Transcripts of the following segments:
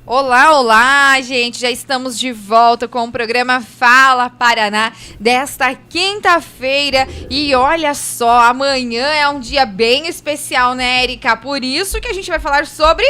Olá, olá, gente! Já estamos de volta com o programa Fala Paraná desta quinta-feira. E olha só, amanhã é um dia bem especial, né, Érica? Por isso que a gente vai falar sobre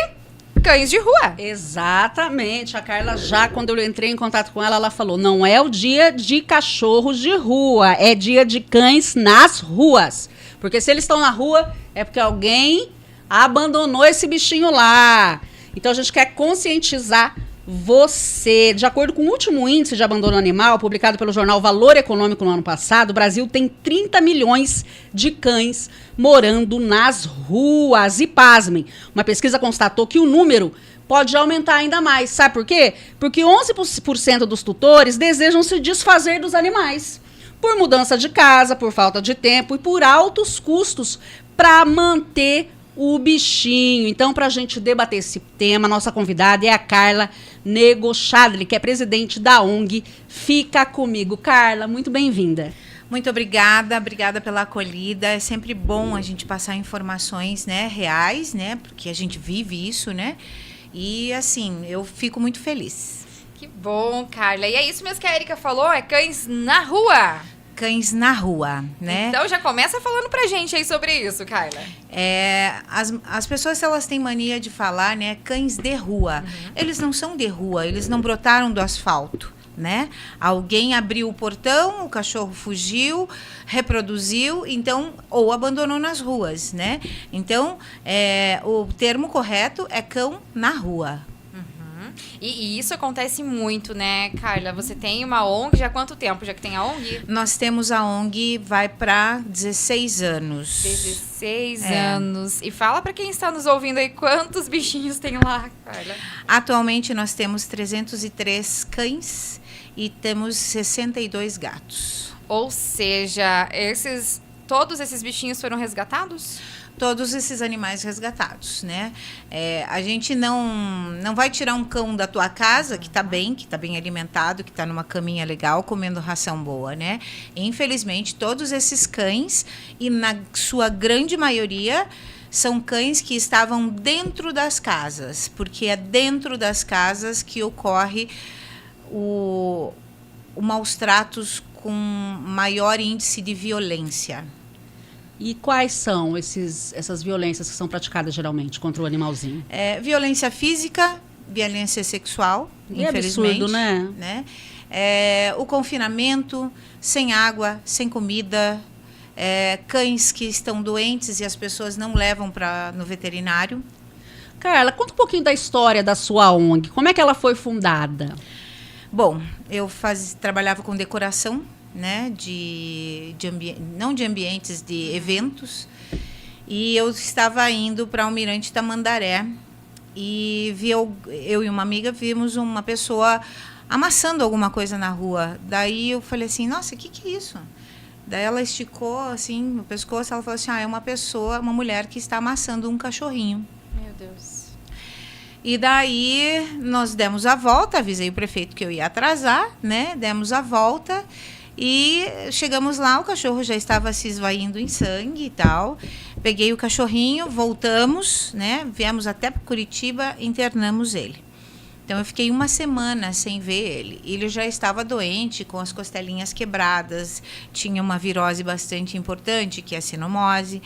cães de rua. Exatamente. A Carla, já quando eu entrei em contato com ela, ela falou, não é o dia de cachorros de rua, é dia de cães nas ruas. Porque se eles estão na rua, é porque alguém abandonou esse bichinho lá. Então, a gente quer conscientizar você. De acordo com o último índice de abandono animal, publicado pelo jornal Valor Econômico no ano passado, o Brasil tem 30 milhões de cães morando nas ruas. E pasmem, uma pesquisa constatou que o número pode aumentar ainda mais. Sabe por quê? Porque 11% dos tutores desejam se desfazer dos animais. Por mudança de casa, por falta de tempo e por altos custos para manter o bichinho. Então, para a gente debater esse tema, nossa convidada é a Carla Negochadli, que é presidente da ONG Fica Comigo. Carla, muito bem-vinda. Muito obrigada pela acolhida. É sempre bom a gente passar informações, né, reais, né, porque a gente vive isso, né, e assim, eu fico muito feliz. Que bom, Carla. E é isso mesmo que a Érica falou, é cães na rua. Cães na rua, né? Então já começa falando pra gente aí sobre isso, Carla. As pessoas, elas têm mania de falar, né, cães de rua. Eles não são de rua, eles não brotaram do asfalto, né? Alguém abriu o portão, o cachorro fugiu, reproduziu, então, ou abandonou nas ruas, né? Então, o termo correto é cão na rua. E isso acontece muito, né, Carla? Você tem uma ONG já há quanto tempo, já que tem a ONG? Nós temos a ONG, vai para 16 anos. 16 anos. E fala para quem está nos ouvindo aí, quantos bichinhos tem lá, Carla? Atualmente nós temos 303 cães e temos 62 gatos. Ou seja, todos esses bichinhos foram resgatados? Todos esses animais resgatados, né? A gente não vai tirar um cão da tua casa, que tá bem alimentado, que tá numa caminha legal, comendo ração boa, né? Infelizmente, todos esses cães, e na sua grande maioria, são cães que estavam dentro das casas, porque é dentro das casas que ocorre o maus tratos com maior índice de violência. E quais são essas violências que são praticadas geralmente contra o animalzinho? Violência física, violência sexual, infelizmente. É absurdo, né? O confinamento, sem água, sem comida, cães que estão doentes e as pessoas não levam no veterinário. Carla, conta um pouquinho da história da sua ONG. Como é que ela foi fundada? Bom, eu trabalhava com decoração, né, não de ambientes, de eventos, e eu estava indo para Almirante Tamandaré e eu e uma amiga vimos uma pessoa amassando alguma coisa na rua. Daí eu falei assim, nossa, o que é isso? Daí ela esticou assim o pescoço, ela falou assim, é uma mulher que está amassando um cachorrinho. Meu Deus. E daí nós demos a volta, avisei o prefeito que eu ia atrasar, né, demos a volta. E chegamos lá, o cachorro já estava se esvaindo em sangue e tal. Peguei o cachorrinho, voltamos, né? Viemos até Curitiba, internamos ele. Então, eu fiquei uma semana sem ver ele. Ele já estava doente, com as costelinhas quebradas. Tinha uma virose bastante importante, que é a sinomose,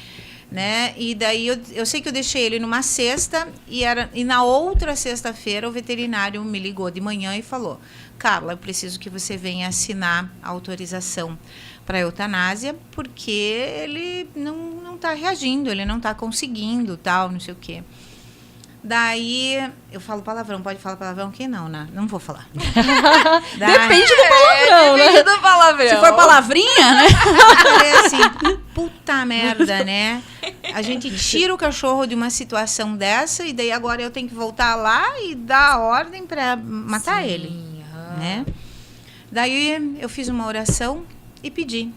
né? E daí, eu sei que eu deixei ele numa sexta, e na outra sexta-feira, o veterinário me ligou de manhã e falou, Carla, eu preciso que você venha assinar a autorização para eutanásia, porque ele não está reagindo, ele não está conseguindo, tal, não sei o quê. Daí, eu falo palavrão, pode falar palavrão? Quem não, né? Não vou falar. Depende do palavrão, né? Depende do palavrão. Se for palavrinha, né? Eu falei assim, puta merda, né? A gente tira o cachorro de uma situação dessa e daí agora eu tenho que voltar lá e dar a ordem para matar ele. Né? Daí eu fiz uma oração e pedi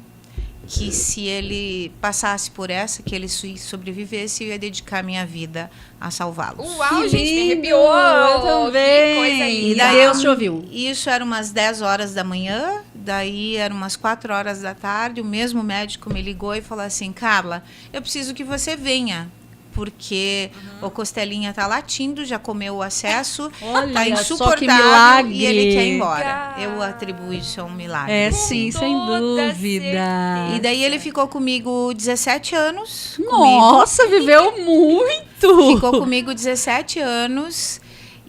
que se ele passasse por essa, que ele sobrevivesse, eu ia dedicar minha vida a salvá-los. Uau, gente, me arrepiou! Eu também! Que coisa linda! E daí Deus te ouviu. Isso era umas 10 horas da manhã, daí eram umas 4 horas da tarde, o mesmo médico me ligou e falou assim, Carla, eu preciso que você venha porque o Costelinha tá latindo, já comeu o acesso, Olha, tá só que insuportável milagre. e ele quer ir embora. Eu atribuo isso a um milagre. É, sim, sem toda dúvida. E daí ele ficou comigo 17 anos. Nossa, viveu muito. Ficou comigo 17 anos.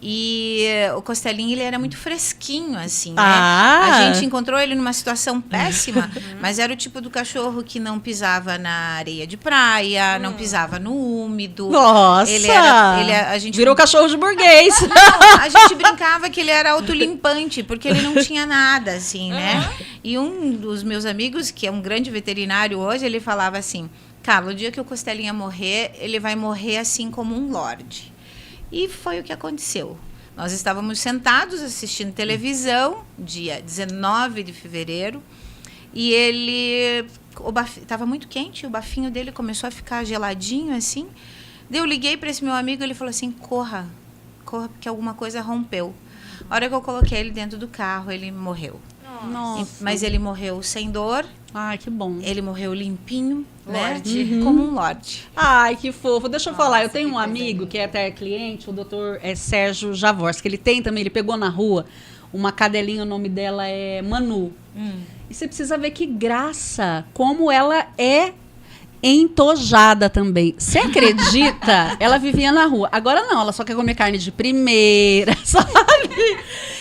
E o Costelinho, ele era muito fresquinho, assim, né? Ah. A gente encontrou ele numa situação péssima, mas era o tipo do cachorro que não pisava na areia de praia, não pisava no úmido. Nossa. A gente Virou cachorro de burguês. Não, a gente brincava que ele era autolimpante, porque ele não tinha nada, assim, né? E um dos meus amigos, que é um grande veterinário hoje, ele falava assim, Carla, o dia que o Costelinha morrer, ele vai morrer assim como um lorde. E foi o que aconteceu. Nós estávamos sentados assistindo televisão, dia 19 de fevereiro, e ele estava muito quente, o bafinho dele começou a ficar geladinho assim. Daí eu liguei para esse meu amigo, ele falou assim, corra, porque alguma coisa rompeu. A hora que eu coloquei ele dentro do carro, ele morreu. Nossa. Mas ele morreu sem dor, Ai, que bom. ele morreu limpinho, Lorde. né? Como um lorde. Ai, que fofo. Deixa eu falar, eu tenho um amigo que é até cliente, o doutor Sérgio Javorski, ele tem também, ele pegou na rua uma cadelinha, o nome dela é Manu. E você precisa ver que graça, como ela é entojada também. Você acredita? Ela vivia na rua. Agora não, ela só quer comer carne de primeira, sabe?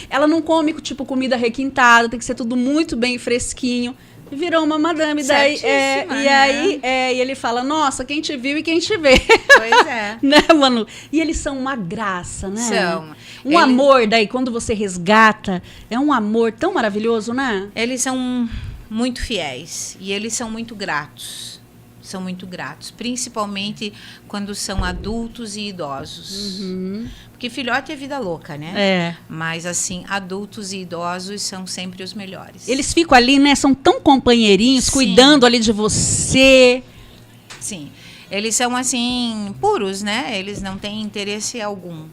Ela não come, tipo, comida requintada, tem que ser tudo muito bem fresquinho. Virou uma madame. Daí, Certíssima, e né? aí, e ele fala, nossa, quem te viu e quem te vê. Pois é. Né, Manu? E eles são uma graça, né? São. Um amor, daí, quando você resgata, é um amor tão maravilhoso, né? Eles são muito fiéis e eles são muito gratos. São muito gratos, principalmente quando são adultos e idosos. Porque filhote é vida louca, né? É. Mas, assim, adultos e idosos são sempre os melhores. Eles ficam ali, né? São tão companheirinhos, Sim. cuidando ali de você. Sim. Eles são, assim, puros, né? Eles não têm interesse algum.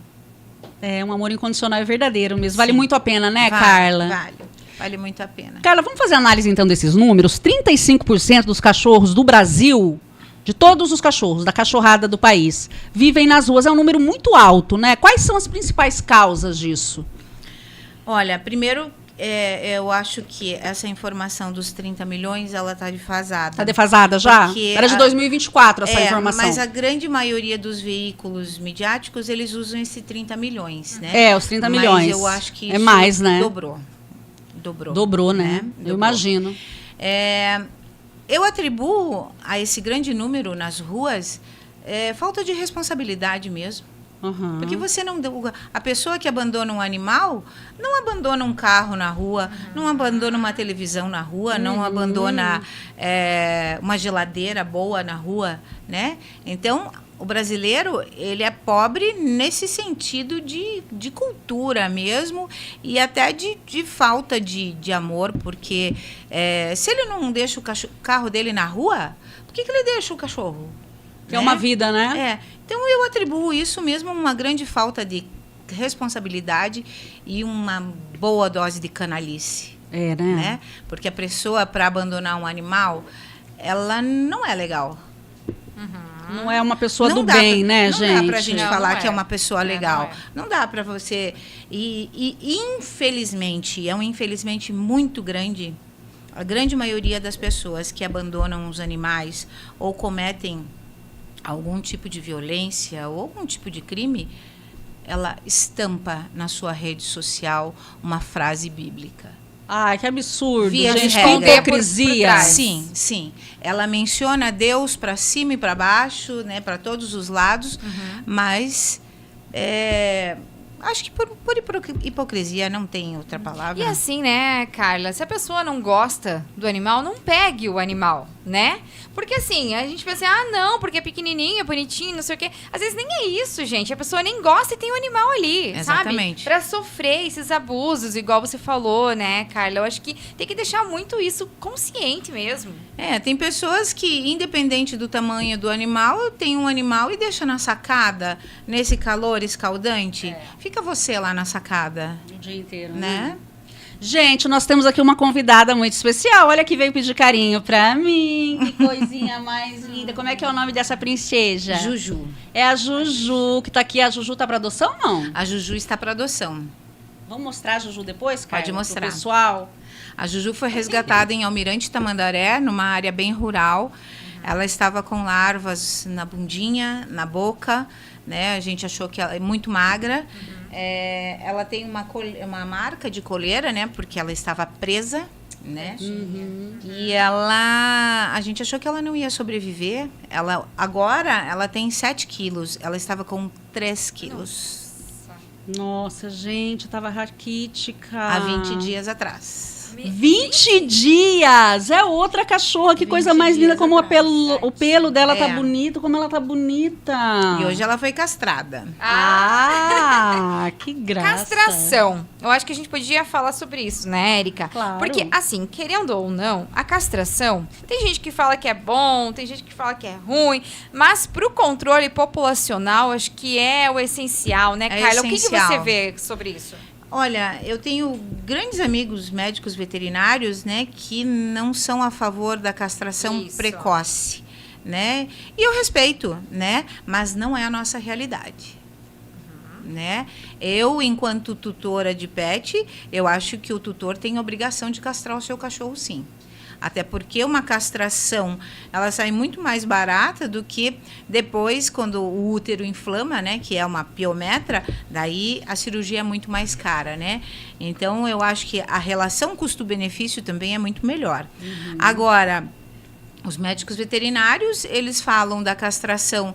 É um amor incondicional e verdadeiro mesmo. Vale Sim. muito a pena, né, Vale, Carla? Vale muito a pena. Carla, vamos fazer análise então desses números? 35% dos cachorros do Brasil, de todos os cachorros, da cachorrada do país, vivem nas ruas. É um número muito alto, né? Quais são as principais causas disso? Olha, primeiro, eu acho que essa informação dos 30 milhões, ela está defasada. Está defasada já? Porque Era de 2024 essa informação. Mas a grande maioria dos veículos midiáticos, eles usam esse 30 milhões, né? É, os 30 milhões. Mas eu acho que é isso mais, né? Dobrou, né? Dobrou. Eu imagino. Eu atribuo a esse grande número nas ruas falta de responsabilidade mesmo. Uhum. Porque você não... A pessoa que abandona um animal não abandona um carro na rua, não abandona uma televisão na rua, não abandona uma geladeira boa na rua, né? Então, o brasileiro, ele é pobre nesse sentido de cultura mesmo e até de falta de amor, porque se ele não deixa o carro dele na rua, por que ele deixa o cachorro? Que é uma vida, né? Então, eu atribuo isso mesmo a uma grande falta de responsabilidade e uma boa dose de canalice. Né? Porque a pessoa, para abandonar um animal, ela não é legal. Não é uma pessoa Não do dá bem, pra- né, não gente? dá pra gente Não, falar não que é é. uma pessoa legal. não é. Não dá pra você... E infelizmente, é um infelizmente muito grande, a grande maioria das pessoas que abandonam os animais ou cometem algum tipo de violência ou algum tipo de crime, ela estampa na sua rede social uma frase bíblica. Ai, que absurdo, Via de gente. regra. Que hipocrisia. Sim, sim. Ela menciona Deus para cima e para baixo, né, para todos os lados, mas acho que por hipocrisia não tem outra palavra. E assim, né, Carla, se a pessoa não gosta do animal, não pegue o animal, né? Porque assim, a gente pensa, não, porque é pequenininho, é bonitinho, não sei o quê. Às vezes nem é isso, gente. A pessoa nem gosta e tem o animal ali, Exatamente. sabe? Pra sofrer esses abusos, igual você falou, né, Carla? Eu acho que tem que deixar muito isso consciente mesmo. Tem pessoas que, independente do tamanho do animal, tem um animal e deixa na sacada, nesse calor escaldante. Fica você lá na sacada, O dia inteiro, né? Gente, nós temos aqui uma convidada muito especial. Olha que veio pedir carinho pra mim. Que coisinha mais linda. Como é que é o nome dessa princesa? Juju. É a Juju que tá aqui. A Juju tá pra adoção ou não? A Juju está para adoção. Vamos mostrar a Juju depois, Carla? Pode mostrar. Pro pessoal. A Juju foi resgatada em Almirante Tamandaré, numa área bem rural. Ela estava com larvas na bundinha, na boca, né? A gente achou que ela é muito magra. Ela tem uma marca de coleira, né? Porque ela estava presa, né? E a gente achou que ela não ia sobreviver. Agora ela tem 7 quilos. Ela estava com 3 quilos. Nossa, gente, tava raquítica. Há 20 dias atrás. 20 dias! É outra cachorra, que coisa mais linda, como o pelo dela tá bonito, como ela tá bonita. E hoje ela foi castrada. Que graça. Castração. Eu acho que a gente podia falar sobre isso, né, Érica? Claro. Porque, assim, querendo ou não, a castração, tem gente que fala que é bom, tem gente que fala que é ruim, mas pro controle populacional, acho que é o essencial, né, Carla? O que você vê sobre isso? Olha, eu tenho grandes amigos médicos veterinários, né, que não são a favor da castração precoce, né? E eu respeito, né? Mas não é a nossa realidade, né? Eu, enquanto tutora de pet, eu acho que o tutor tem a obrigação de castrar o seu cachorro, sim. Até porque uma castração, ela sai muito mais barata do que depois, quando o útero inflama, né? Que é uma piometra, daí a cirurgia é muito mais cara, né? Então, eu acho que a relação custo-benefício também é muito melhor. Agora, os médicos veterinários, eles falam da castração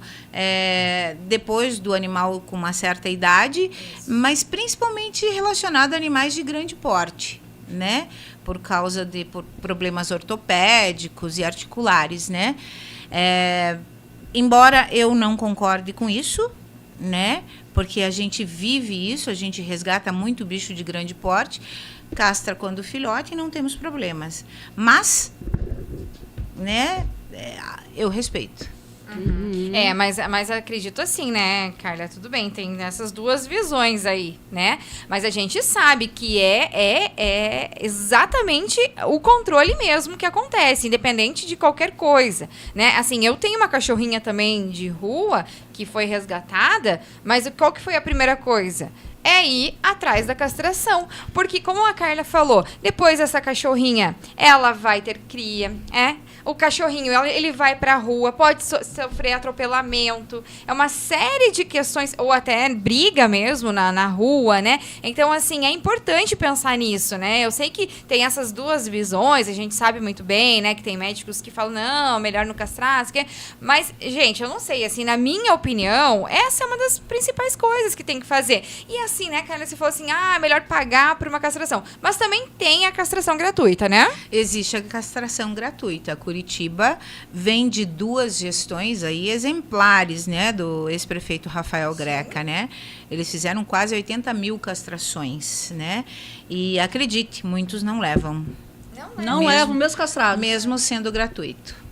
depois do animal com uma certa idade, mas principalmente relacionado a animais de grande porte, né? Por causa de problemas ortopédicos e articulares, né? Embora eu não concorde com isso, né? Porque a gente vive isso, a gente resgata muito bicho de grande porte, castra quando filhote e não temos problemas. Mas, né? Eu respeito. Mas acredito assim, né, Carla? Tudo bem, tem essas duas visões aí, né? Mas a gente sabe que é exatamente o controle mesmo que acontece, independente de qualquer coisa, né? Assim, eu tenho uma cachorrinha também de rua que foi resgatada, mas qual que foi a primeira coisa? É ir atrás da castração. Porque, como a Carla falou, depois essa cachorrinha, ela vai ter cria, o cachorrinho, ele vai pra rua, pode sofrer atropelamento, é uma série de questões, ou até briga mesmo na rua, né? Então, assim, é importante pensar nisso, né? Eu sei que tem essas duas visões, a gente sabe muito bem, né? Que tem médicos que falam, não, melhor não castrar, mas, gente, eu não sei, assim, na minha opinião, essa é uma das principais coisas que tem que fazer. E assim, né, Carla, se for assim, melhor pagar por uma castração. Mas também tem a castração gratuita, né? Existe a castração gratuita. Curitiba vem de 2 gestões aí exemplares, né, do ex-prefeito Rafael Greca, né? Eles fizeram quase 80 mil castrações, né? E acredite, muitos não levam. Não levam, mesmo castrados. Mesmo sendo gratuito.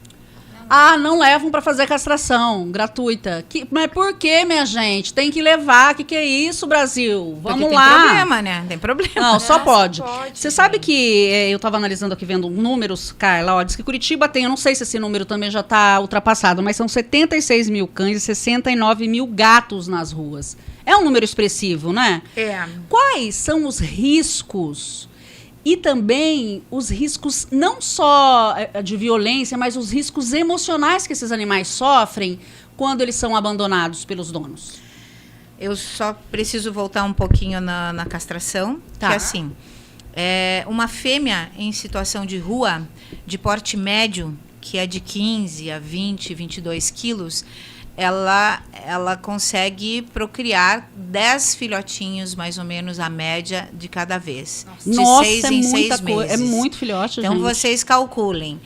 Não levam para fazer castração gratuita. Mas por que, minha gente? Tem que levar. Que é isso, Brasil? Vamos lá. Tem problema, né? Tem problema. Não, só pode. Você sabe que eu estava analisando aqui, vendo números, Carla, diz que Curitiba tem, eu não sei se esse número também já está ultrapassado, mas são 76 mil cães e 69 mil gatos nas ruas. É um número expressivo, né? Quais são os riscos? E também os riscos não só de violência, mas os riscos emocionais que esses animais sofrem quando eles são abandonados pelos donos. Eu só preciso voltar um pouquinho na castração, que assim, uma fêmea em situação de rua, de porte médio, que é de 15 a 20, 22 quilos, ela consegue procriar 10 filhotinhos, mais ou menos, a média de cada vez. Nossa, de 6 em 6 meses. É muito filhote, então, gente. vocês calculem.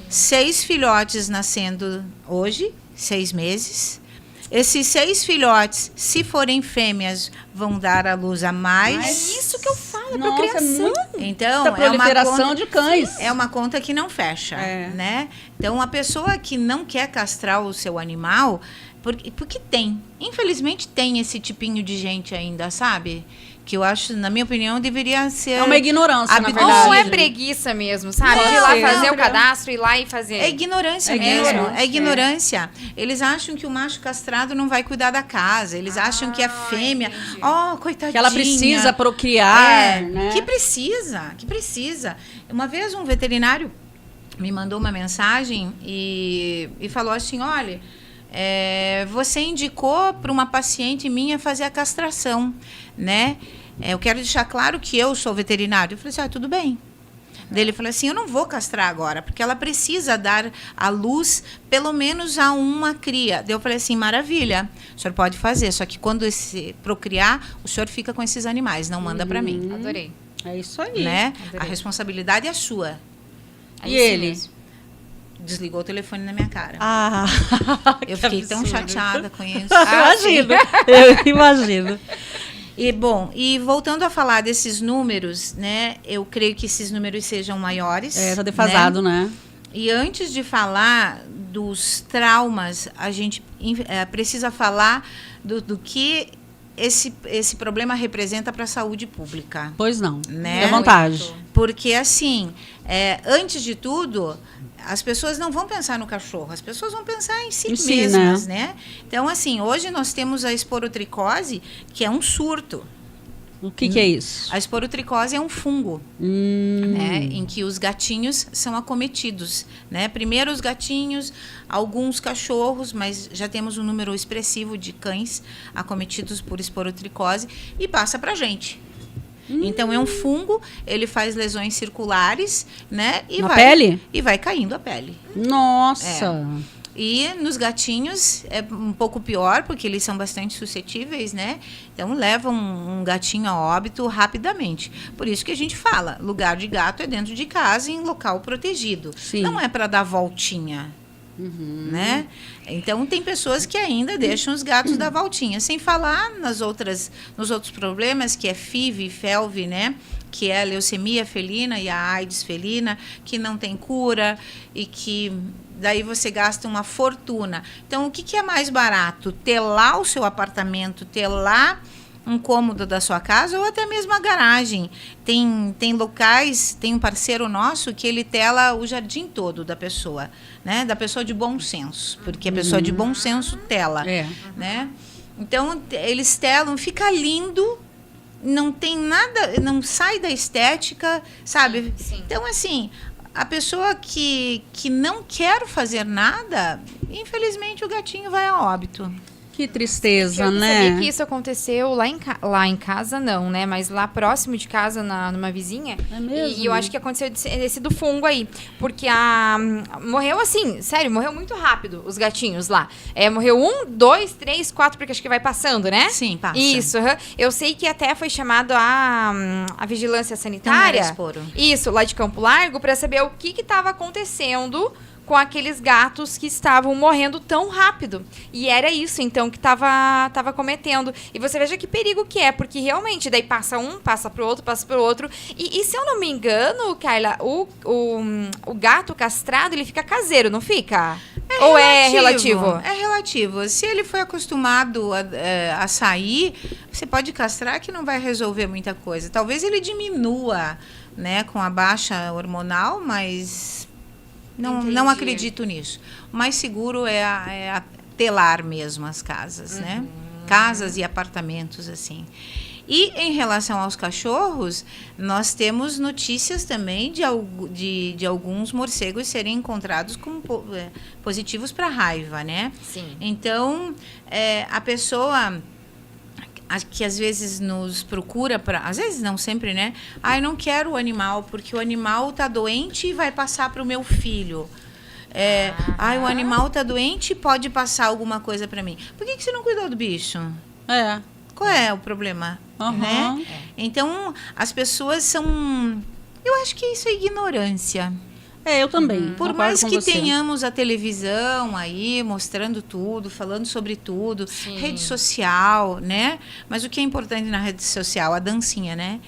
6 filhotes nascendo hoje, 6 meses. Esses 6 filhotes, se forem fêmeas, vão dar à luz a mais. É isso que eu falo, Nossa, procriação. Então, a proliferação de cães. É uma conta que não fecha, né? Então, a pessoa que não quer castrar o seu animal, Porque tem. Infelizmente tem esse tipinho de gente ainda, sabe? Que eu acho, na minha opinião, deveria ser... É uma ignorância, na verdade. Ou é preguiça mesmo, sabe? Não, de ir lá não, fazer não. o cadastro, ir lá e fazer. É ignorância mesmo. É ignorância. Eles acham que o macho castrado não vai cuidar da casa. Eles acham que a fêmea... Entendi. Coitadinha. Que ela precisa procriar, né? Que precisa. Uma vez um veterinário me mandou uma mensagem e falou assim, olha... você indicou para uma paciente minha fazer a castração, né? Eu quero deixar claro que eu sou veterinário. Eu falei assim, tudo bem. Daí ele falou assim, eu não vou castrar agora, porque ela precisa dar à luz pelo menos a uma cria. Daí eu falei assim, maravilha, o senhor pode fazer, só que quando procriar, o senhor fica com esses animais, não manda para mim. Adorei. É isso aí. Né? Adorei. A responsabilidade é sua. É E isso ele? mesmo. Desligou o telefone na minha cara. Eu Eu fiquei tão chateada com isso. Imagino, eu imagino. E voltando a falar desses números, né? Eu creio que esses números sejam maiores. Tá defasado, né? E antes de falar dos traumas, a gente precisa falar do que esse problema representa para a saúde pública. Pois não. Né? Fique à vontade. Porque, assim, antes de tudo, as pessoas não vão pensar no cachorro, as pessoas vão pensar em si mesmas, né? Então, assim, hoje nós temos a esporotricose, que é um surto. O que é isso? A esporotricose é um fungo, né, em que os gatinhos são acometidos, né? Primeiro os gatinhos, alguns cachorros, mas já temos um número expressivo de cães acometidos por esporotricose e passa para a gente. Então é um fungo, ele faz lesões circulares, né? Na pele? E vai caindo a pele. Nossa! E nos gatinhos é um pouco pior, porque eles são bastante suscetíveis, né? Então levam um gatinho a óbito rapidamente. Por isso que a gente fala, lugar de gato é dentro de casa, em local protegido. Sim. Não é para dar voltinha, né? Então tem pessoas que ainda deixam os gatos dar voltinha, sem falar nos outros problemas, que é FIV, FeLV, né? Que é a leucemia felina e a AIDS felina, que não tem cura e que daí você gasta uma fortuna. Então, o que é mais barato? Ter lá o seu apartamento, ter lá um cômodo da sua casa ou até mesmo a garagem. Tem locais, tem um parceiro nosso que ele tela o jardim todo da pessoa, né? Da pessoa de bom senso, porque a pessoa de bom senso tela, né? Então, eles telam, fica lindo, não tem nada, não sai da estética, sabe? Sim. Então, assim, a pessoa que não quer fazer nada, infelizmente o gatinho vai a óbito. Que tristeza, Eu né? sabia que isso aconteceu lá em casa, não, né? Mas lá próximo de casa, numa vizinha. É mesmo? E eu acho que aconteceu esse do fungo aí. Porque morreu assim, sério, morreu muito rápido os gatinhos lá. Morreu 1, 2, 3, 4, porque acho que vai passando, né? Sim, passa. Isso, eu sei que até foi chamado a vigilância sanitária. Não era esporo. Isso, lá de Campo Largo, para saber o que estava acontecendo com aqueles gatos que estavam morrendo tão rápido. E era isso, então, que tava cometendo. E você veja que perigo que é, porque realmente, daí passa um, passa pro outro. E se eu não me engano, Carla, o gato castrado, ele fica caseiro, não fica? Ou é relativo? É relativo. Se ele foi acostumado a sair, você pode castrar que não vai resolver muita coisa. Talvez ele diminua, né, com a baixa hormonal, mas... Não acredito nisso. O mais seguro é telar mesmo as casas, né? Casas e apartamentos, assim. E em relação aos cachorros, nós temos notícias também de alguns morcegos serem encontrados como positivos para raiva, né? Sim. Então, a pessoa que às vezes nos procura às vezes não sempre, né? Eu não quero o animal porque o animal está doente e vai passar para o meu filho. O animal está doente e pode passar alguma coisa para mim. Por que você não cuidou do bicho? Qual é o problema? Né? Então, as pessoas são... Eu acho que isso é ignorância. Eu também. Por concordo mais com que você. tenhamos a televisão aí mostrando tudo, falando sobre tudo, Sim. rede social, né? Mas o que é importante na rede social? A dancinha, né?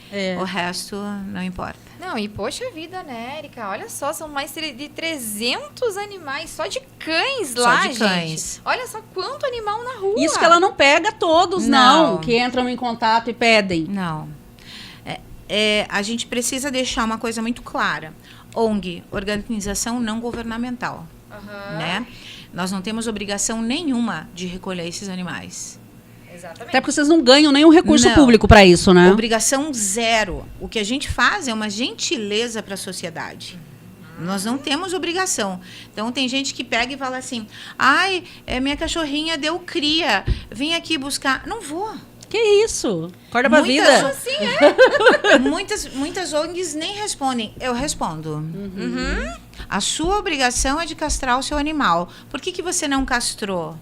O resto não importa. Não, e poxa vida, né, Érica? Olha só, são mais de 300 animais só de cães Só lá, de gente. cães. Olha só quanto animal na rua. Isso que ela não pega todos, Não. que entram em contato e pedem. Não. A gente precisa deixar uma coisa muito clara. ONG, organização não governamental, Aham. né? Nós não temos obrigação nenhuma de recolher esses animais. Exatamente. Até porque vocês não ganham nenhum recurso Não. público para isso, né? Obrigação zero. O que a gente faz é uma gentileza para a sociedade. Nós não temos obrigação. Então, tem gente que pega e fala assim, ai, minha cachorrinha deu cria, vem aqui buscar. Não vou. Que isso? Acorda pra Muitas- vida. Assim, muitas ONGs nem respondem. Eu respondo. A sua obrigação é de castrar o seu animal. Por que você não castrou?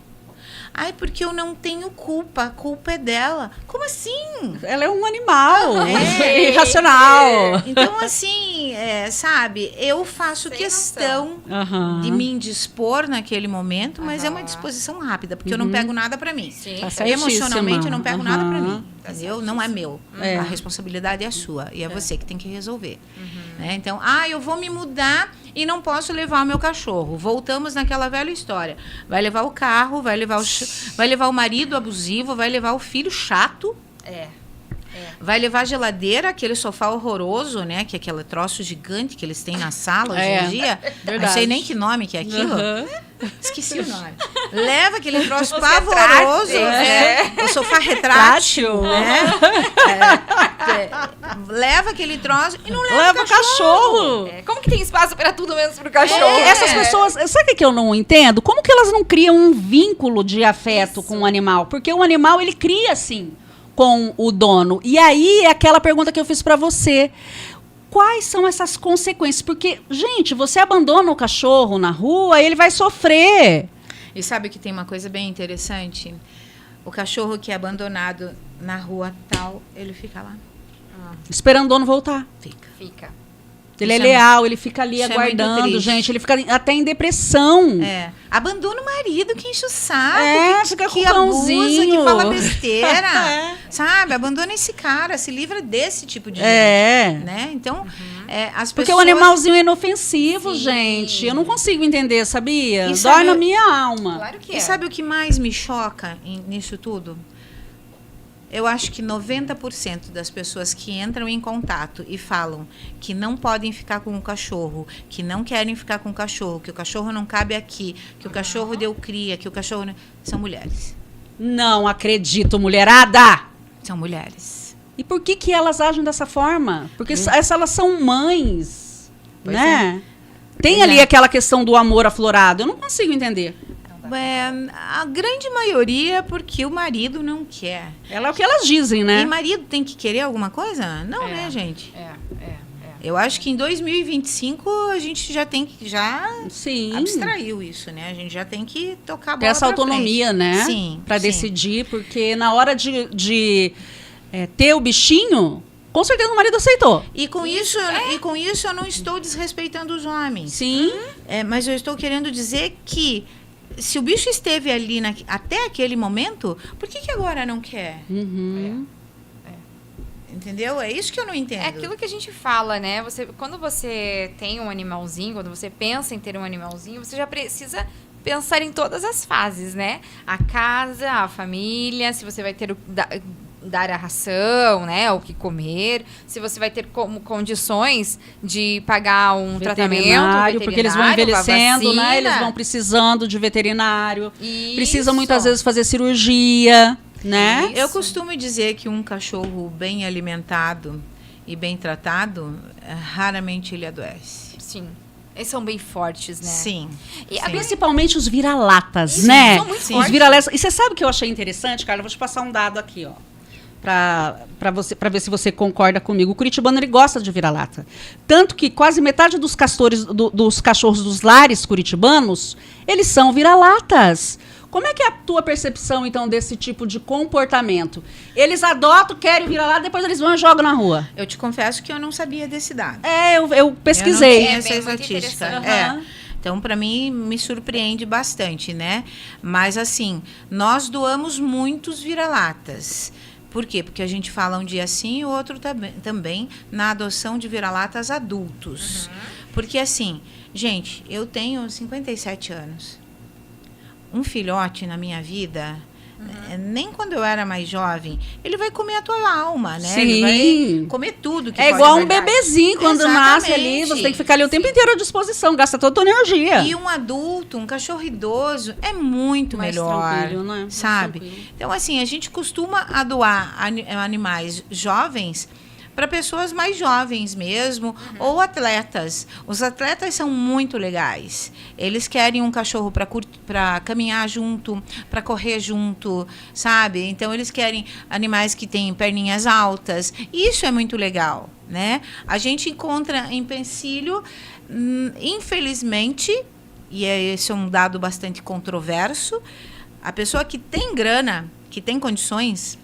Ai, porque eu não tenho culpa. A culpa é dela. Como assim? Ela é um animal. É. Irracional. Então, assim, sabe, eu faço Sem questão Aham. de me indispor naquele momento, mas é uma Aham. disposição rápida, porque eu não pego nada pra mim. Sim. Tá certíssima. Emocionalmente, eu não pego nada pra Aham. mim. Entendeu? Não é meu. É. A responsabilidade é sua. E é você que tem que resolver. Né? Então, eu vou me mudar e não posso levar o meu cachorro. Voltamos naquela velha história. Vai levar o carro, vai levar o marido abusivo, vai levar o filho chato. Vai levar a geladeira, aquele sofá horroroso, né? Que é aquele troço gigante que eles têm na sala hoje em dia. Verdade. Não sei nem que nome que é aquilo. Aham. Esqueci o nome. Leva aquele troço Os pavoroso. retráteis, O sofá retrátil. Né? Leva aquele troço e não leva, Leva o cachorro. Como que tem espaço para tudo menos pro cachorro? Essas pessoas, sabe o que eu não entendo? Como que elas não criam um vínculo de afeto com o animal? Porque o animal, ele cria, assim, com o dono. E aí, é aquela pergunta que eu fiz pra você. Quais são essas consequências? Porque, gente, você abandona o cachorro na rua, ele vai sofrer. E sabe que tem uma coisa bem interessante? O cachorro que é abandonado na rua tal, ele fica lá. Esperando o dono voltar. Fica. Ele é Isso é leal, ele fica ali isso é muito aguardando, triste. gente. Ele fica até em depressão. Abandona o marido que enche o saco, Fica com que o abusa, cãozinho. que fala besteira. É. Sabe? Abandona esse cara, se livra desse tipo de gente. Né? Então, as Porque pessoas... o animalzinho é inofensivo, Sim. gente. Eu não consigo entender, sabia? E Dói sabe- na minha alma. Claro que é. E sabe o que mais me choca nisso tudo? Eu acho que 90% das pessoas que entram em contato e falam que não podem ficar com o cachorro, que não querem ficar com o cachorro, que o cachorro não cabe aqui, que o cachorro deu cria, que o cachorro... São mulheres. Não acredito, mulherada! São mulheres. E por que elas agem dessa forma? Porque elas são mães, Pois né? Tem Pois ali é. aquela questão do amor aflorado. Eu não consigo entender. A grande maioria é porque o marido não quer. Ela é o que elas dizem, né? E marido tem que querer alguma coisa? Não, né, gente? É. Eu acho que em 2025 a gente já tem que Sim. abstraiu isso, né? A gente já tem que tocar a bola Ter essa pra autonomia, frente. né? Sim. Pra sim. decidir, porque na hora de ter o bichinho, com certeza o marido aceitou. E com isso eu não estou desrespeitando os homens. Sim. Mas eu estou querendo dizer que se o bicho esteve ali até aquele momento, por que agora não quer? Uhum. Entendeu? É isso que eu não entendo. É aquilo que a gente fala, né? Quando você tem um animalzinho, quando você pensa em ter um animalzinho, você já precisa pensar em todas as fases, né? A casa, a família, se você vai ter dar a ração, né? O que comer, se você vai ter condições de pagar um tratamento Porque eles vão envelhecendo, né? Eles vão precisando de veterinário. Precisa muitas vezes fazer cirurgia, né? Eu costumo dizer que um cachorro bem alimentado e bem tratado, raramente ele adoece. Sim. Eles são bem fortes, né? Sim. E sim. Principalmente os vira-latas, Isso, né? são muito Os fortes. vira-latas. E você sabe o que eu achei interessante, Carla? Eu vou te passar um dado aqui, ó. Pra ver se você concorda comigo. O curitibano, ele gosta de vira-lata. Tanto que quase metade dos castores, dos cachorros dos lares curitibanos, eles são vira-latas. Como é que é a tua percepção, então, desse tipo de comportamento? Eles adotam, querem virar lá, depois eles vão e jogam na rua. Eu te confesso que eu não sabia desse dado. Eu pesquisei. Eu não tinha essa bem, muito estatística. interessante. Então, para mim, me surpreende bastante, né? Mas, assim, nós doamos muitos vira-latas. Por quê? Porque a gente fala um dia sim e o outro também na adoção de vira-latas adultos. Porque, assim, gente, eu tenho 57 anos. Um filhote na minha vida, nem quando eu era mais jovem, ele vai comer a tua alma, né? Sim. Ele vai comer tudo que É pode igual um agradar. bebezinho, quando nasce ali, Exatamente. você tem que ficar ali o tempo inteiro à disposição, gasta toda a tua energia. E um adulto, um cachorro idoso, é muito Mais melhor, tranquilo, né? Mais sabe? tranquilo. Então, assim, a gente costuma doar animais jovens para pessoas mais jovens mesmo, ou atletas. Os atletas são muito legais. Eles querem um cachorro para caminhar junto, para correr junto, sabe? Então, eles querem animais que têm perninhas altas. Isso é muito legal, né? A gente encontra em Pensilho, infelizmente, e esse é um dado bastante controverso, a pessoa que tem grana, que tem condições,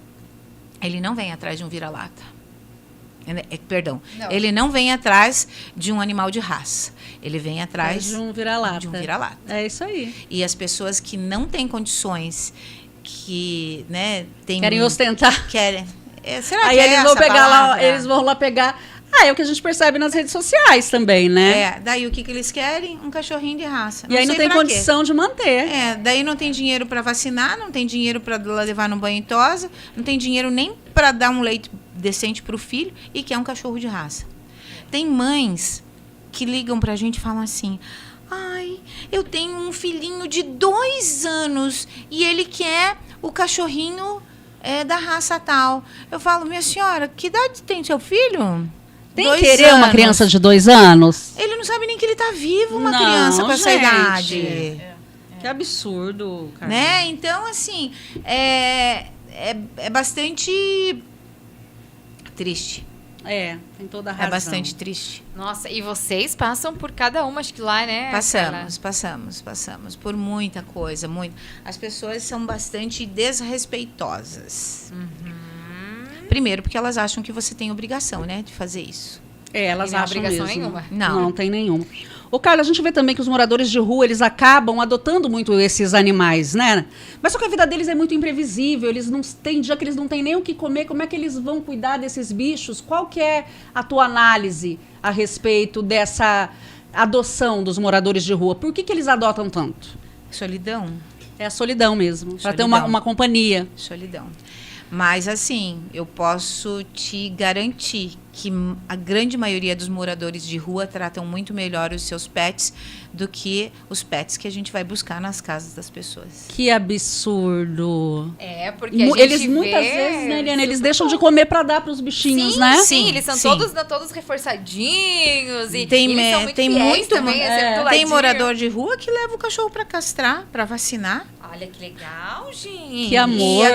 ele não vem atrás de um vira-lata. Perdão, Não. ele não vem atrás de um animal de raça. Ele vem atrás De um vira-lata. de um vira-lata. É isso aí. E as pessoas que não têm condições, que, né, Querem ostentar. querem. Será Aí que é eles vão essa pegar lá, palavra? eles vão lá pegar. É o que a gente percebe nas redes sociais também, né? Daí o que eles querem? Um cachorrinho de raça. E aí não sei tem pra quê. condição de manter. Daí não tem dinheiro para vacinar, não tem dinheiro para levar no banho e tosa, não tem dinheiro nem para dar um leite decente para o filho e quer um cachorro de raça. Tem mães que ligam para a gente e falam assim: ai, eu tenho um filhinho de 2 anos e ele quer o cachorrinho da raça tal. Eu falo: minha senhora, que idade tem seu filho? Tem 2 querer uma anos. criança de 2 anos? Ele não sabe nem que ele tá vivo, uma Não, criança com essa gente. idade. Que absurdo, cara. Né? Então, assim, é bastante triste. Tem toda a razão. É bastante triste. Nossa, e vocês passam por cada uma, acho que lá, né? Passamos por muita coisa, muito. As pessoas são bastante desrespeitosas. Primeiro, porque elas acham que você tem obrigação, né, de fazer isso. Elas E não há acham obrigação mesmo. nenhuma. Não. tem nenhuma. Ô, Carla, a gente vê também que os moradores de rua, eles acabam adotando muito esses animais, né? Mas só que a vida deles é muito imprevisível, eles não têm dia que eles não têm nem o que comer, como é que eles vão cuidar desses bichos? Qual que é a tua análise a respeito dessa adoção dos moradores de rua? Por que eles adotam tanto? Solidão. É a solidão mesmo, para ter Solidão. uma companhia. Solidão. Mas, assim, eu posso te garantir que a grande maioria dos moradores de rua tratam muito melhor os seus pets do que os pets que a gente vai buscar nas casas das pessoas. Que absurdo. Porque a gente Eles vê muitas vezes, né, Eliane, eles super deixam de pouco. comer para dar para os bichinhos, Sim, né? sim, eles são Sim. todos reforçadinhos e Tem eles são muito tem fiéis muito também, é sempre do tem ladinho. morador de rua que leva o cachorro para castrar, para vacinar. Olha que legal, gente. Que amor.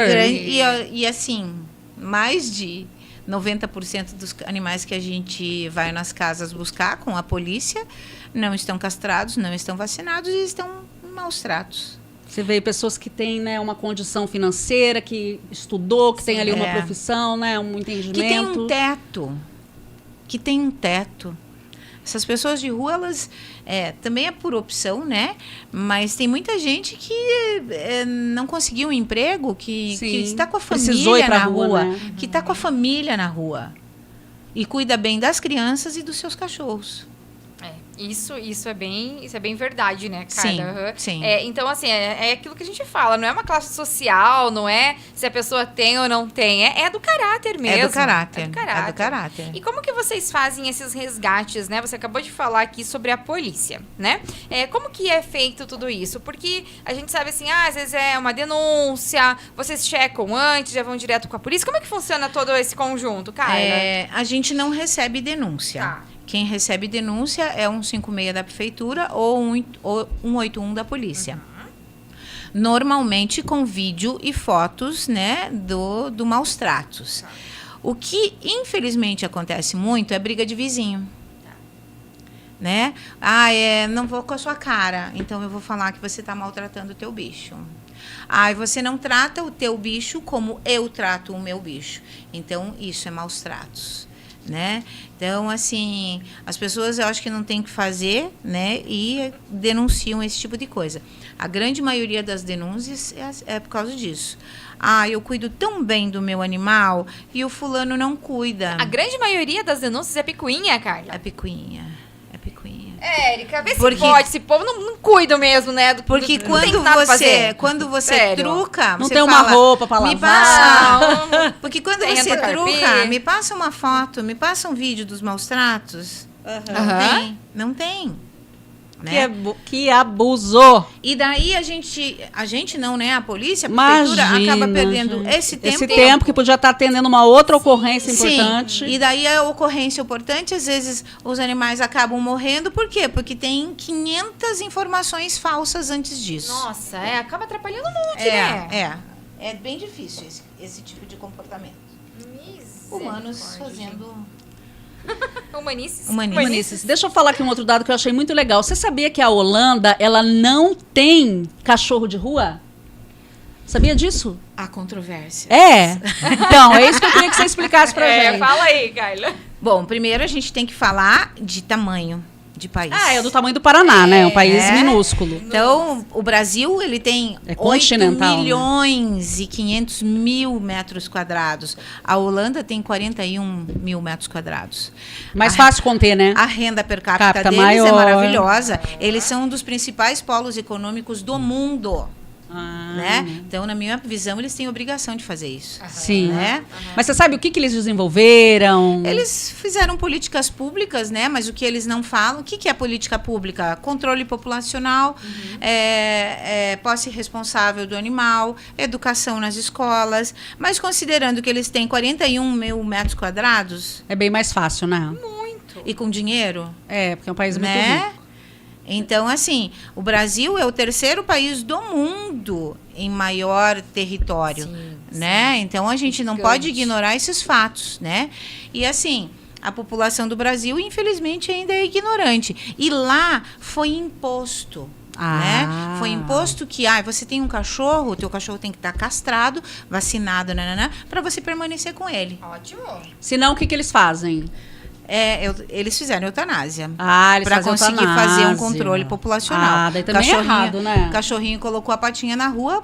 E assim, mais de 90% dos animais que a gente vai nas casas buscar com a polícia não estão castrados, não estão vacinados e estão em maus tratos. Você vê pessoas que têm, né, uma condição financeira, que estudou, que tem ali uma profissão, né, um entendimento. Que tem um teto. Essas pessoas de rua, elas também é por opção, né? Mas tem muita gente que não conseguiu um emprego, que está com a Precisou ir família pra na rua, né? que está com a família na rua e cuida bem das crianças e dos seus cachorros. Isso é bem verdade, né, Sim, Carla? sim. Então, assim, é aquilo que a gente fala, não é uma classe social, não é se a pessoa tem ou não tem, é do caráter mesmo. É do caráter. É do caráter. E como que vocês fazem esses resgates, né? Você acabou de falar aqui sobre a polícia, né? Como que é feito tudo isso? Porque a gente sabe assim, às vezes é uma denúncia, vocês checam antes, já vão direto com a polícia. Como é que funciona todo esse conjunto, Carla? A gente não recebe denúncia. Tá. Quem recebe denúncia é 156 da prefeitura ou 181 da polícia. Normalmente com vídeo e fotos, né, do maus tratos. O que infelizmente acontece muito é briga de vizinho. Né? Não vou com a sua cara, então eu vou falar que você está maltratando o teu bicho. Ah, você não trata o teu bicho como eu trato o meu bicho. Então, isso é maus tratos, né? Então, assim, as pessoas eu acho que não tem que fazer, né? E denunciam esse tipo de coisa. A grande maioria das denúncias é por causa disso. Ah, eu cuido tão bem do meu animal e o fulano não cuida. A grande maioria das denúncias é picuinha, Carla. É picuinha. É picuinha. Érica, vê Porque- se pode. Esse povo não cuida mesmo, né? Porque Não tem quando nada pra você, fazer. quando você Sério. truca, Não você tem uma fala, roupa pra me lavar. passa. Porque quando Tem você renda pra truca, carpir. me passa uma foto, me passa um vídeo dos maus tratos. Não Aham. tem. Não tem. Que abuso. E daí a gente não, né? A polícia, a Imagina, prefeitura acaba perdendo gente. esse tempo. Esse tempo que podia estar atendendo uma outra ocorrência importante. Sim, e daí a ocorrência importante, às vezes os animais acabam morrendo, por quê? Porque tem 500 informações falsas antes disso. Nossa, acaba atrapalhando um monte, né? É bem difícil esse tipo de comportamento. Humanos fazendo Humanices. Humanices. Deixa eu falar aqui um outro dado que eu achei muito legal. Você sabia que a Holanda, ela não tem cachorro de rua? Sabia disso? a controvérsia. É. Então, é isso que eu queria que você explicasse pra gente. Fala aí, Carla. Bom, primeiro a gente tem que falar de tamanho de país. Ah, é do tamanho do Paraná, né? Um país minúsculo. Então, o Brasil, ele tem É 8 continental, milhões e 500 mil metros quadrados. A Holanda tem 41 mil metros quadrados. Mais fácil conter, né? A renda per capita Capita deles maior. é maravilhosa. Eles são um dos principais polos econômicos do mundo. Né? Então, na minha visão, eles têm obrigação de fazer isso. Sim. Né? Mas você sabe o que eles desenvolveram? Eles fizeram políticas públicas, né? Mas o que eles não falam, o que é política pública? Controle populacional, posse responsável do animal, educação nas escolas. Mas considerando que eles têm 41 mil metros quadrados É bem mais fácil, né? e com dinheiro, É, porque é um país muito né? rico. Então, assim, o Brasil é o terceiro país do mundo em maior território, né? Então, a gente não pode ignorar esses fatos, né? E, assim, a população do Brasil, infelizmente, ainda é ignorante. E lá foi imposto, né? Foi imposto que, você tem um cachorro, o teu cachorro tem que estar castrado, vacinado, para você permanecer com ele. Ótimo. Senão, o que eles fazem? Eles fizeram eutanásia. Eles Para fazem conseguir eutanásia. fazer um controle populacional. Daí também é errado, né? Cachorrinho colocou a patinha na rua,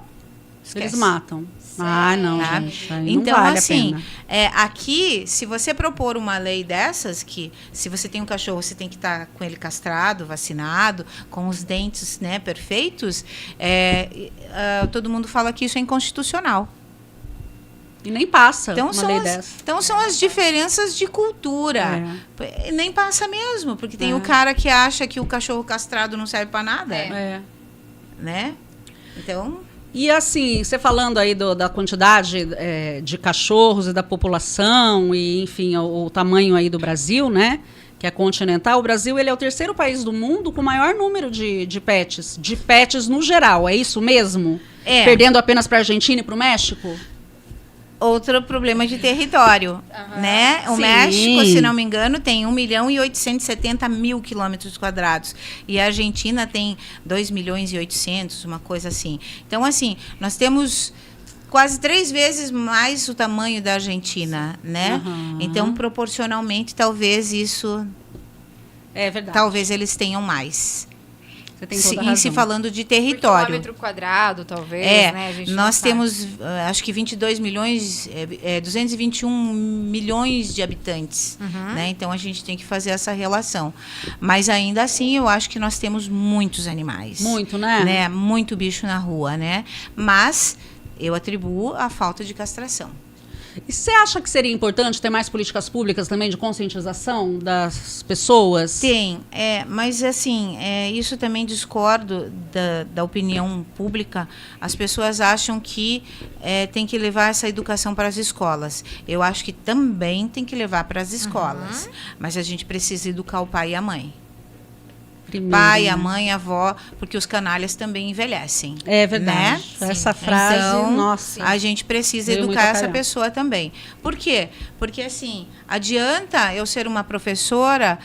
esquece. Eles matam. Não, Tá? gente. Aí Então, não vale assim, a pena. aqui, se você propor uma lei dessas, que se você tem um cachorro, você tem que estar com ele castrado, vacinado, com os dentes, né, perfeitos, todo mundo fala que isso é inconstitucional. E nem passa Então, uma lei dessa. então são as diferenças de cultura. Nem passa mesmo, porque tem o cara que acha que o cachorro castrado não serve para nada, né? Então, E assim, você falando aí da quantidade de cachorros e da população e, enfim, o tamanho aí do Brasil, né? Que é continental. O Brasil, ele é o terceiro país do mundo com o maior número de pets. De pets no geral, é isso mesmo? Perdendo apenas para a Argentina e para o México? outro problema de território, né? O Sim. México, se não me engano, tem 1.870.000 quilômetros quadrados. E a Argentina tem 2.800.000, uma coisa assim. Então, assim, nós temos quase 3 vezes mais o tamanho da Argentina, né? Então, proporcionalmente, talvez isso... É verdade. Talvez eles tenham mais. Você tem toda a razão. Em se falando de Por território. quilômetro quadrado, talvez, né? A gente Nós não sabe. temos, acho que 22 milhões, 221 milhões de habitantes, né? Então, a gente tem que fazer essa relação. Mas, ainda assim, eu acho que nós temos muitos animais. Muito, né? Muito bicho na rua, né? Mas, eu atribuo a falta de castração. E você acha que seria importante ter mais políticas públicas também de conscientização das pessoas? Tem, mas assim, isso também discordo da opinião pública. As pessoas acham que tem que levar essa educação para as escolas. Eu acho que também tem que levar para as escolas. Mas a gente precisa educar o pai e a mãe. Primeiro, pai, né? a mãe, a avó, porque os canalhas também envelhecem. É verdade. Né? Essa frase, Então, nossa. a gente precisa Veio muito educar a essa calhar. pessoa também. Por quê? Porque, assim, adianta eu ser uma professora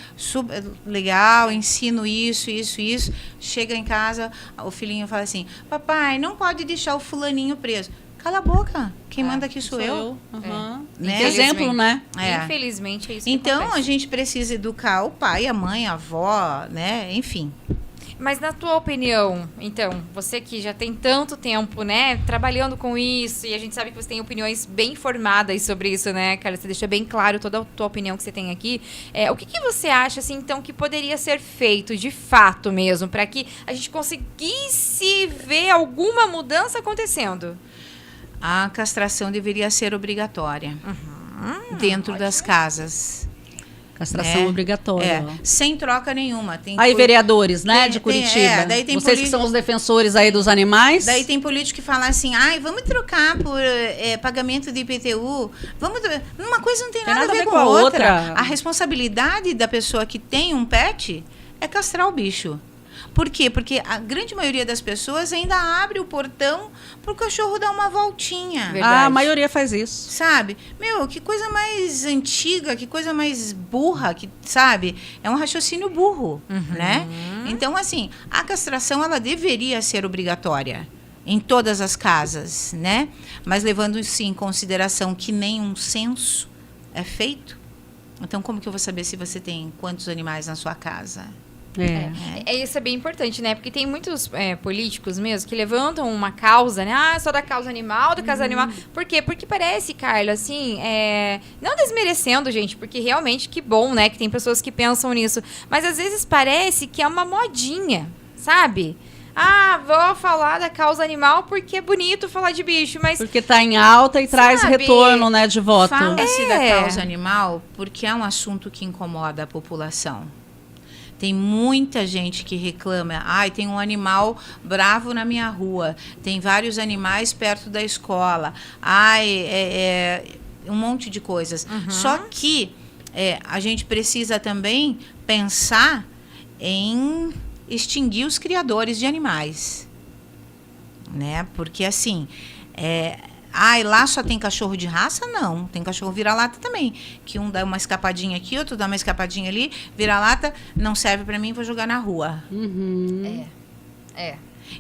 legal, ensino isso, chega em casa, o filhinho fala assim, papai, não pode deixar o fulaninho preso. Cala a boca, quem manda aqui sou eu. Uhum. Né? Que exemplo, né? É. Infelizmente é isso que Então, acontece. a gente precisa educar o pai, a mãe, a avó, né? Enfim. Mas na tua opinião, então, você que já tem tanto tempo, né, trabalhando com isso, e a gente sabe que você tem opiniões bem formadas sobre isso, né, cara? Você deixa bem claro toda a tua opinião que você tem aqui. O que você acha, assim, então, que poderia ser feito de fato mesmo, para que a gente conseguisse ver alguma mudança acontecendo? A castração deveria ser obrigatória dentro das casas. Castração É. obrigatória. ó. Sem troca nenhuma. Tem Aí, poli- vereadores, né, tem- de tem- Curitiba. daí tem Vocês que são os defensores aí dos animais. Daí tem político que fala assim, ai, vamos trocar por pagamento de IPTU. Uma coisa não tem nada a ver com a outra. A responsabilidade da pessoa que tem um pet é castrar o bicho. Por quê? Porque a grande maioria das pessoas ainda abre o portão pro cachorro dar uma voltinha. Verdade. A maioria faz isso. Sabe? Meu, que coisa mais antiga, que coisa mais burra, que, sabe? É um raciocínio burro, né? Então, assim, a castração, ela deveria ser obrigatória em todas as casas, né? Mas levando isso em consideração que nenhum censo é feito. Então, como que eu vou saber se você tem quantos animais na sua casa? Isso é bem importante, né? Porque tem muitos políticos mesmo que levantam uma causa, né? Ah, só da causa animal, da causa animal. Por quê? Porque parece, Carla, assim, não desmerecendo, gente, porque realmente que bom, né? Que tem pessoas que pensam nisso. Mas às vezes parece que é uma modinha, sabe? Ah, vou falar da causa animal porque é bonito falar de bicho, mas... Porque tá em alta e traz Sabe? retorno, né, de voto. Fala-se da causa animal porque é um assunto que incomoda a população. Tem muita gente que reclama, ai, tem um animal bravo na minha rua, tem vários animais perto da escola, ai, um monte de coisas. Só que a gente precisa também pensar em extinguir os criadores de animais, né? Porque assim, lá só tem cachorro de raça? Não. Tem cachorro vira-lata também. Que um dá uma escapadinha aqui, outro dá uma escapadinha ali. Vira-lata não serve para mim, vou jogar na rua.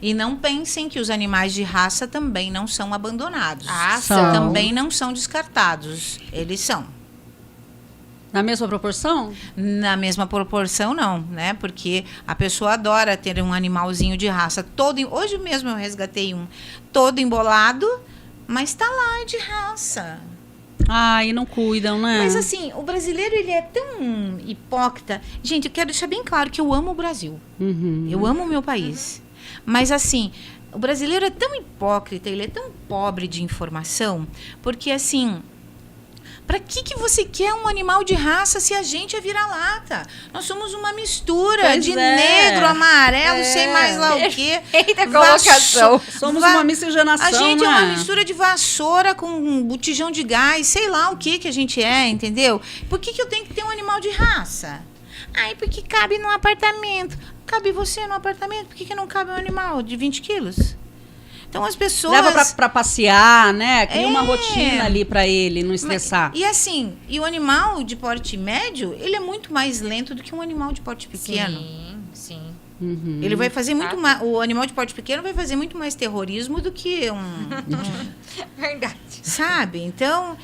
E não pensem que os animais de raça também não são abandonados. São. Também não são descartados. Eles são. Na mesma proporção? Na mesma proporção, não, né? Porque a pessoa adora ter um animalzinho de raça. Hoje mesmo eu resgatei um todo embolado, mas tá lá, é de raça. E não cuidam, né? Mas assim, o brasileiro, ele é tão hipócrita. Gente, eu quero deixar bem claro que eu amo o Brasil. Eu amo o meu país. Mas assim, o brasileiro é tão hipócrita, ele é tão pobre de informação, porque assim... Para que você quer um animal de raça se a gente é vira-lata? Nós somos uma mistura Pois de é. negro, amarelo, sei mais lá o quê. Eita colocação. Somos uma miscigenação, A gente é né? uma mistura de vassoura com um botijão de gás, sei lá o que a gente é, entendeu? Por que eu tenho que ter um animal de raça? Ai, porque cabe num apartamento. Cabe você num apartamento? Por que não cabe um animal de 20 quilos? Então as pessoas... Leva pra passear, né? Cria uma rotina ali pra ele, não estressar. E assim, e o animal de porte médio, ele é muito mais lento do que um animal de porte pequeno. Sim. Ele vai fazer muito mais... O animal de porte pequeno vai fazer muito mais terrorismo do que Verdade. Sabe? Então,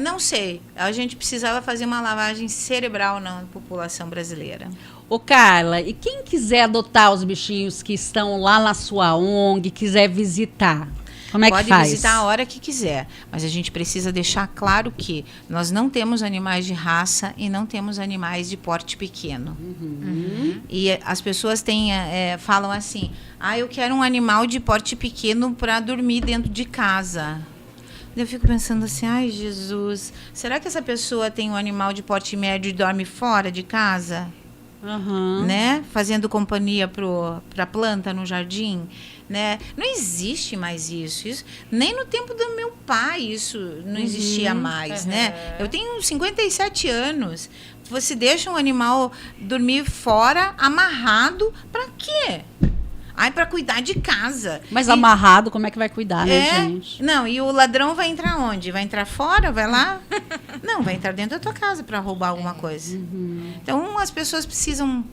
não sei. A gente precisava fazer uma lavagem cerebral na população brasileira. Ô, Carla, e quem quiser adotar os bichinhos que estão lá na sua ONG, quiser visitar, como é Pode que faz? visitar a hora que quiser, mas a gente precisa deixar claro que nós não temos animais de raça e não temos animais de porte pequeno. E as pessoas falam assim, eu quero um animal de porte pequeno para dormir dentro de casa. Eu fico pensando assim, ai Jesus, será que essa pessoa tem um animal de porte médio e dorme fora de casa? Né? Fazendo companhia para a planta no jardim. né? Não existe mais isso. Nem no tempo do meu pai isso não existia mais, né? Eu tenho 57 anos. Você deixa um animal dormir fora, amarrado, para quê? Ai, para cuidar de casa. Mas amarrado, como é que vai cuidar, né, gente? Não, e o ladrão vai entrar onde? Vai entrar fora? Vai lá? Não, vai entrar dentro da tua casa para roubar alguma coisa. Então, as pessoas precisam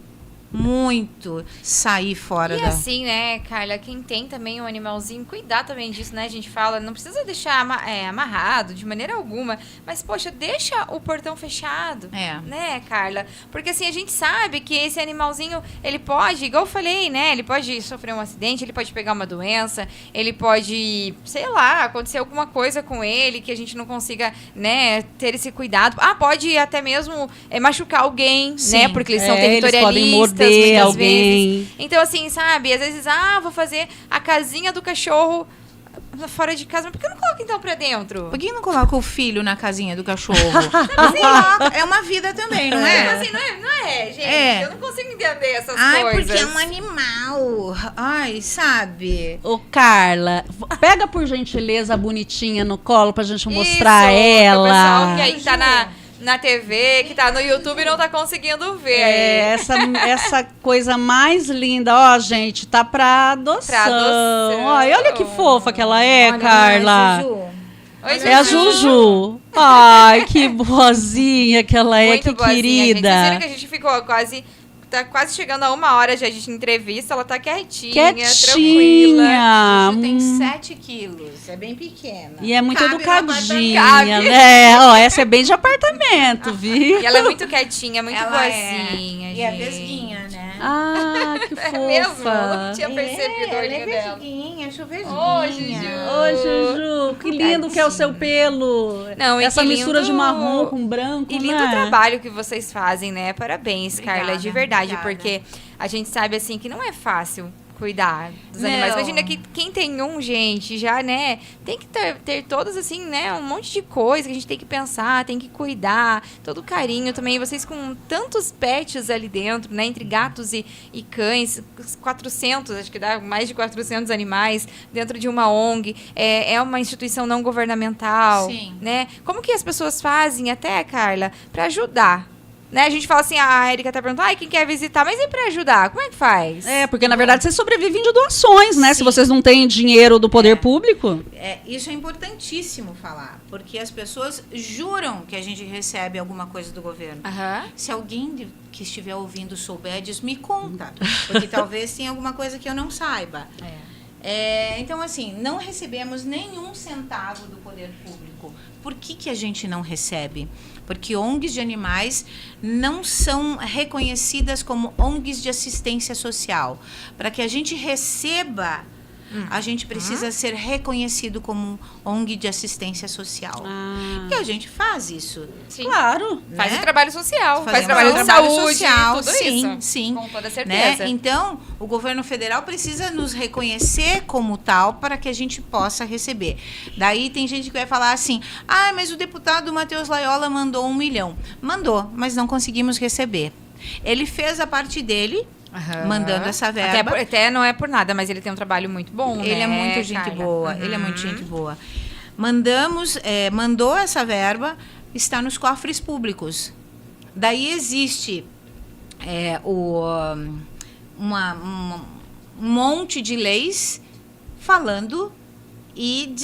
muito sair fora E assim, né, Carla, quem tem também um animalzinho, cuidar também disso, né? A gente fala, não precisa deixar amarrado de maneira alguma, mas, poxa, deixa o portão fechado, né, Carla? Porque assim, a gente sabe que esse animalzinho, ele pode, igual eu falei, né, ele pode sofrer um acidente, ele pode pegar uma doença, ele pode, sei lá, acontecer alguma coisa com ele que a gente não consiga, né, ter esse cuidado. Pode até mesmo machucar alguém, né, porque eles são territorialistas. Alguém. Vezes. Então, assim, sabe? Às vezes, vou fazer a casinha do cachorro fora de casa. Mas por que não coloca então pra dentro? Por que não coloca o filho na casinha do cachorro? É uma vida também, não é? Assim, não é, gente. Eu não consigo entender essas coisas. Porque é um animal. Ai, sabe? Ô, Carla, pega por gentileza a bonitinha no colo pra gente mostrar ela. O pessoal que aí tá na TV, que tá no YouTube, não tá conseguindo ver. Essa coisa mais linda, ó, gente, tá pra adoção. Olha que fofa que ela é, olha, Carla. Oi, Juju. É a Juju. Ai, que boazinha que ela é, muito que boazinha, querida. Gente. Vocês viram que a gente ficou tá quase chegando a 1 hora já de entrevista, ela tá quietinha, tranquila. A Juju tem 7 quilos, é bem pequena. E é muito educadinha, né? Ó, essa é bem de apartamento, viu? E ela é muito quietinha, muito boazinha, gente. E é vesguinha, né? Que fofa. É mesmo? Eu não tinha percebido o olhinho dela. Vesguinha, Ô, Juju, que lindo que é o seu pelo. Não, essa mistura de marrom com branco, e lindo trabalho que vocês fazem, né? Parabéns, Carla, de verdade. Porque a gente sabe, assim, que não é fácil cuidar dos animais. Imagina que quem tem gente, já, né, tem que ter todas, assim, né, um monte de coisa que a gente tem que pensar, tem que cuidar, todo carinho também. Vocês com tantos pets ali dentro, né, entre gatos e cães, 400, acho que dá mais de 400 animais dentro de uma ONG, é uma instituição não governamental, né? Como que as pessoas fazem até, Carla, para ajudar? Né? A gente fala assim, a Erika até perguntou, quem quer visitar, mas e pra ajudar? Como é que faz? Porque na verdade vocês sobrevivem de doações, né? Sim. Se vocês não têm dinheiro do poder público. Isso é importantíssimo falar, porque as pessoas juram que a gente recebe alguma coisa do governo. Se alguém que estiver ouvindo souber disso, me conta, porque talvez tenha alguma coisa que eu não saiba. Então, assim, não recebemos nenhum centavo do poder público. Por que a gente não recebe? Porque ONGs de animais não são reconhecidas como ONGs de assistência social. Para que a gente receba, a gente precisa ser reconhecido como ONG de assistência social. E a gente faz isso. Sim. Claro. Né? Faz o trabalho social, faz trabalho de saúde, social, tudo sim, isso. Sim. Com toda certeza. Né? Então, o governo federal precisa nos reconhecer como tal para que a gente possa receber. Daí tem gente que vai falar assim, mas o deputado Matheus Laiola mandou 1 milhão. Mandou, mas não conseguimos receber. Ele fez a parte dele, mandando essa verba. Até não é por nada, mas ele tem um trabalho muito bom, Ele é muito gente boa. Ele é muito gente boa. Mandou essa verba, está nos cofres públicos. Daí existe um monte de leis falando e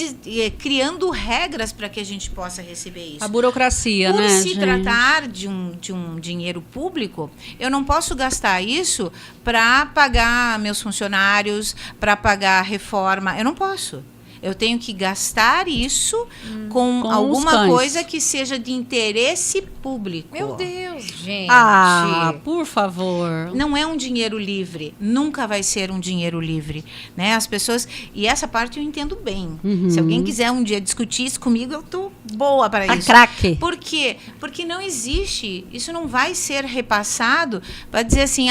criando regras para que a gente possa receber isso. A burocracia, Por né, se gente? tratar de um dinheiro público, eu não posso gastar isso para pagar meus funcionários, para pagar a reforma. Eu não posso. Eu tenho que gastar isso com alguma coisa que seja de interesse público. Meu Deus, gente. Por favor. Não é um dinheiro livre. Nunca vai ser um dinheiro livre. Né? As pessoas... E essa parte eu entendo bem. Se alguém quiser um dia discutir isso comigo, eu tô boa para isso. Craque. Por quê? Porque não existe. Isso não vai ser repassado para dizer assim,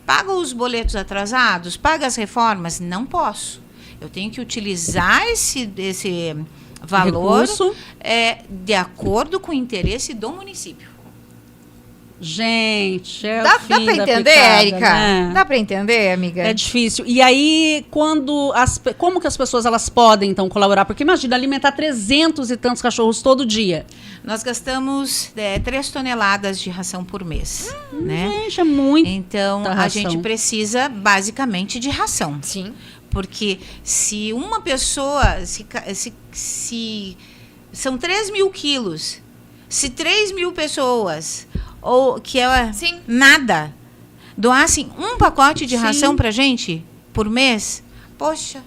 paga os boletos atrasados, paga as reformas. Não posso. Eu tenho que utilizar esse valor de acordo com o interesse do município. Gente, é Dá o fim pra da entender, picada, Érica? né? Dá pra entender, amiga? É difícil. E aí, como que as pessoas elas podem, então, colaborar? Porque imagina, alimentar 300 e tantos cachorros todo dia. Nós gastamos 3 toneladas de ração por mês, né? Gente, é muito. Então, a ração. gente precisa basicamente de ração. Sim. Porque se uma pessoa, se são 3.000 quilos, se 3.000 pessoas, ou que é Sim. nada, doassem um pacote de Sim. ração pra gente por mês, poxa,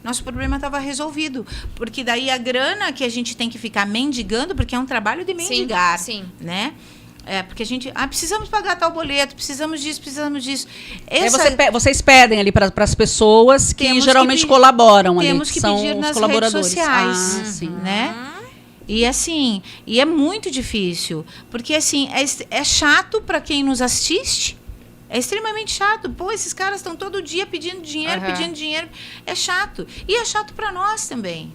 nosso problema estava resolvido. Porque daí a grana que a gente tem que ficar mendigando, porque é um trabalho de mendigar, sim. né? Porque a gente, precisamos pagar tal boleto, precisamos disso. Aí vocês pedem ali para as pessoas que Temos geralmente que colaboram ali. temos que são pedir os nas colaboradores. redes sociais, Sim. né? E assim, é muito difícil, porque assim, é chato para quem nos assiste. É extremamente chato. Pô, esses caras estão todo dia pedindo dinheiro, É chato. E é chato para nós também.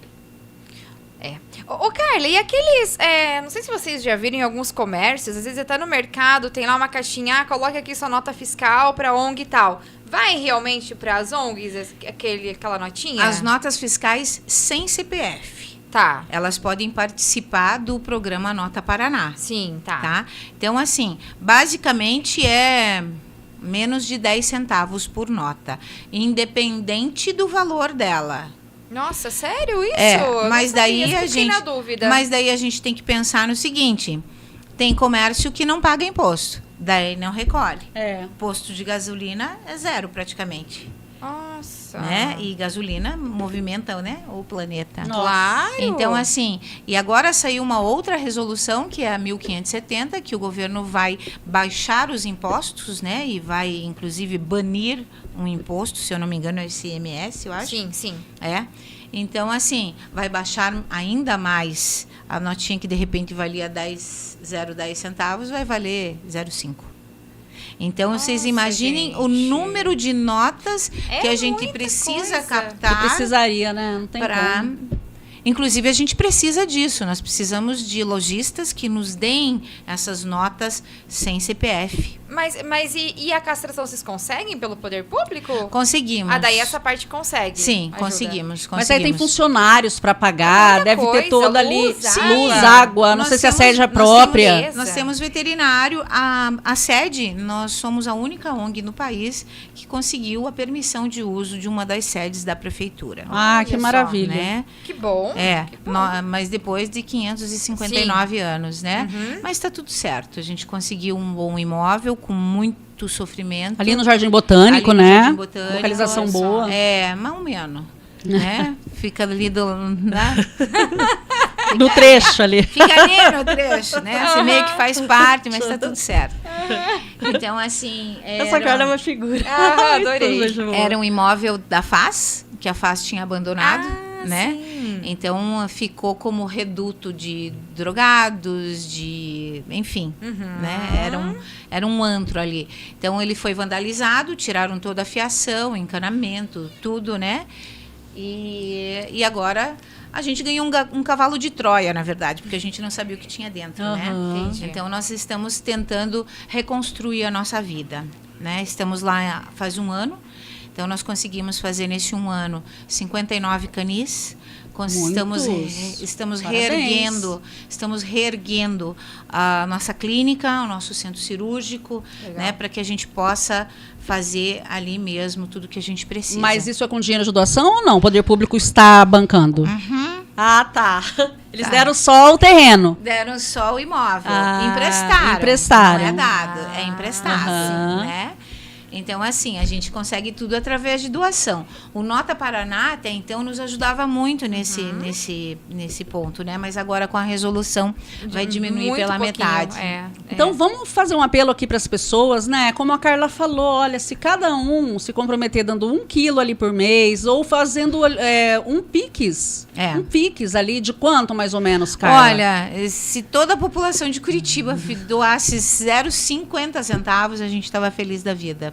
Ô, Carla, e aqueles... não sei se vocês já viram em alguns comércios, às vezes você tá no mercado, tem lá uma caixinha, coloca aqui sua nota fiscal pra ONG e tal. Vai realmente pras ONGs aquela notinha? As notas fiscais sem CPF. Tá. Elas podem participar do programa Nota Paraná. Sim, tá. Tá? Então, assim, basicamente é menos de 10 centavos por nota, independente do valor dela. Nossa, sério isso? Mas Não sabia, daí a fiquei gente, na dúvida. mas daí a gente tem que pensar no seguinte: tem comércio que não paga imposto, daí não recolhe. Posto de gasolina é zero praticamente. Nossa. Né? E gasolina movimenta, né, o planeta. Claro. Então, assim, e agora saiu uma outra resolução, que é a 1570, que o governo vai baixar os impostos, né, e vai, inclusive, banir um imposto, se eu não me engano, é o ICMS, eu acho. Sim. Então, assim, vai baixar ainda mais. A notinha que, de repente, valia 0,10 centavos, vai valer 0,5. Então, vocês imaginem, gente, o número de notas que a gente precisa captar. Que precisaria, né? Não tem como. Inclusive, a gente precisa disso. Nós precisamos de lojistas que nos deem essas notas sem CPF. Mas e a castração vocês conseguem pelo poder público? Conseguimos. Daí essa parte consegue? Sim, ajuda. conseguimos. Mas aí tem funcionários para pagar, deve ter toda ali luz, água, não sei se a sede é própria. Nós temos veterinário, a sede, nós somos a única ONG no país que conseguiu a permissão de uso de uma das sedes da prefeitura. Que maravilha. Né? Que bom. Que bom. Mas depois de 559 anos, né? Mas está tudo certo, a gente conseguiu um bom imóvel com muito sofrimento. Ali no Jardim Botânico, né? Jardim Botânico, localização boa. Mais ou menos, né? Fica ali no trecho ali. Fica ali no trecho, né? Você meio que faz parte, mas está tudo certo. Então, assim... Essa cara é uma figura. Adorei. Era um imóvel da FAS, que a FAS tinha abandonado, né? Sim. Então, ficou como reduto de drogados, enfim, né? Era um antro ali. Então, ele foi vandalizado, tiraram toda a fiação, encanamento, tudo, né? E agora a gente ganhou um cavalo de Troia, na verdade, porque a gente não sabia o que tinha dentro, né? Entendi. Então, nós estamos tentando reconstruir a nossa vida, né? Estamos lá faz um ano. Então, nós conseguimos fazer nesse um ano 59 canis. Estamos reerguendo a nossa clínica, o nosso centro cirúrgico, né, para que a gente possa fazer ali mesmo tudo que a gente precisa. Mas isso é com dinheiro de doação ou não? O poder público está bancando? Tá. Eles deram só o terreno. Deram só o imóvel. Emprestaram. Não é dado, é emprestado, né? Então, assim, a gente consegue tudo através de doação. O Nota Paraná, até então, nos ajudava muito nesse ponto, né? Mas agora, com a resolução, vai diminuir pela metade. Então, vamos fazer um apelo aqui para as pessoas, né? Como a Carla falou, olha, se cada um se comprometer dando 1 quilo ali por mês, ou fazendo um Pix. Um Pix ali, de quanto mais ou menos, Carla? Olha, se toda a população de Curitiba doasse 0,50 centavos, a gente estava feliz da vida.